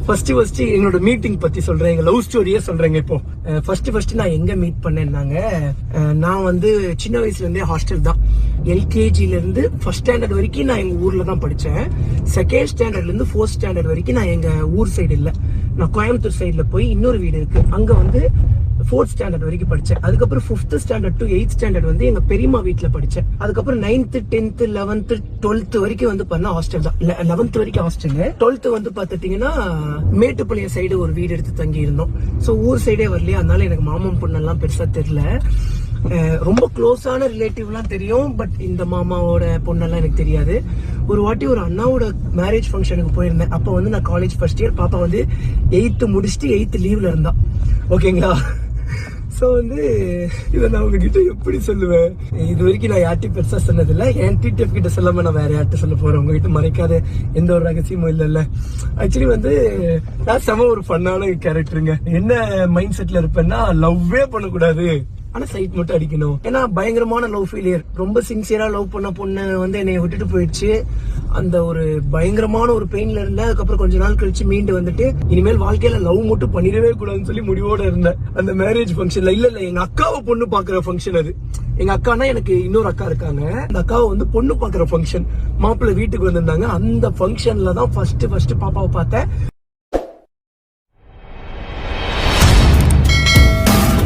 First எங்களோட meeting பத்தி சொல்றேன், எங்க லவ் ஸ்டோரியே சொல்றேங்க. இப்போ ஃபர்ஸ்ட் நான் எங்க மீட் பண்ணேன்னாங்க, நான் வந்து சின்ன வயசுல இருந்தே ஹாஸ்டல் தான். எல்கேஜில இருந்து ஃபர்ஸ்ட் ஸ்டாண்டர்ட் வரைக்கும் நான் எங்க ஊர்ல தான் படிச்சேன். செகண்ட் ஸ்டாண்டர்ட்ல இருந்து ஃபோர்த் ஸ்டாண்டர்ட் வரைக்கும் நான் எங்க ஊர் சைடு இல்ல, நான் கோயம்புத்தூர் சைடுல போய் இன்னொரு வீடு இருக்கு, அங்க வந்து ஃபோர்த் ஸ்டாண்டர்ட் வரைக்கும் படிச்சேன். அதுக்கப்புறம் 5th standard to 8th standard வந்து எங்க பெரியம்மா வீட்டுல படிச்சேன். அதுக்கப்புறம் 9th 10th 11th 12th வரைக்கும் வந்து பண்ண ஹாஸ்டல் தான். 11th வரைக்கும் ஹாஸ்டல். 12th வந்து பாத்துட்டீங்கன்னா மேட்டுப்பாளையம் சைடு ஒரு வீடு எடுத்து தங்கி இருந்தோம். சோ ஊர் சைடே வரலையா, அதனால எனக்கு மாமன் பொண்ணெல்லாம் பெருசா தெரியல. ரொம்ப க்ளோஸான ரிலேட்டிவ்லாம் தெரியும், பட் இந்த மாமாவோட பொண்ணெல்லாம் எனக்கு தெரியாது. ஒரு வாட்டி ஒரு அண்ணாவோட மேரேஜ் ஃபங்க்ஷனுக்கு போயிருந்தேன். அப்ப வந்து நான் காலேஜ் ஃபர்ஸ்ட் இயர், பாப்பா வந்து 8th முடிச்சுட்டு 8th லீவ்ல இருந்தா. ஓகேங்களா? சோ வந்து இதை நான் உங்ககிட்ட எப்படி சொல்லுவேன், இது வரைக்கும் நான் யார்ட்டையும் பெருசா சொன்னதில்லை. என் டிடிஎஃப் கிட்ட சொல்லாம நான் வேற யார்கிட்ட சொல்ல போறேன், உங்ககிட்ட மறைக்காத எந்த ஒரு ரகசியமும் இல்லைல்ல. ஆக்சுவலி வந்து நான் செம ஒரு ஃபன்னான கேரக்டருங்க. என்ன மைண்ட் செட்ல இருப்பேன்னா, லவ்வே பண்ணக்கூடாது, ஆனா சைட் மட்டும் அடிக்கணும். ஏன்னா பயங்கரமான லவ் ஃபெயிலியர். ரொம்ப சின்சியரா லவ் பண்ண பொண்ணு வந்து என்னை விட்டுட்டு போயிடுச்சு. அந்த ஒரு பயங்கரமான ஒரு பெயின்ல இருந்தேன். அதுக்கப்புறம் கொஞ்ச நாள் கழிச்சு மீண்டு வந்துட்டு இனிமேல் வாழ்க்கையில லவ் மட்டும் பண்ணிடவே கூடாதுன்னு சொல்லி முடிவோட இருந்தேன். அந்த மேரேஜ் ஃபங்க்ஷன்ல இல்ல எங்க அக்காவை பொண்ணு பாக்குற ஃபங்க்ஷன் அது. எங்க அக்கானா எனக்கு இன்னொரு அக்கா இருக்காங்க. அந்த அக்காவை வந்து பொண்ணு பாக்குற ஃபங்க்ஷன், மாப்பிள்ளை வீட்டுக்கு வந்திருந்தாங்க. அந்த ஃபங்க்ஷன்ல தான் ஃபர்ஸ்ட் பாப்பாவை பார்த்தேன்.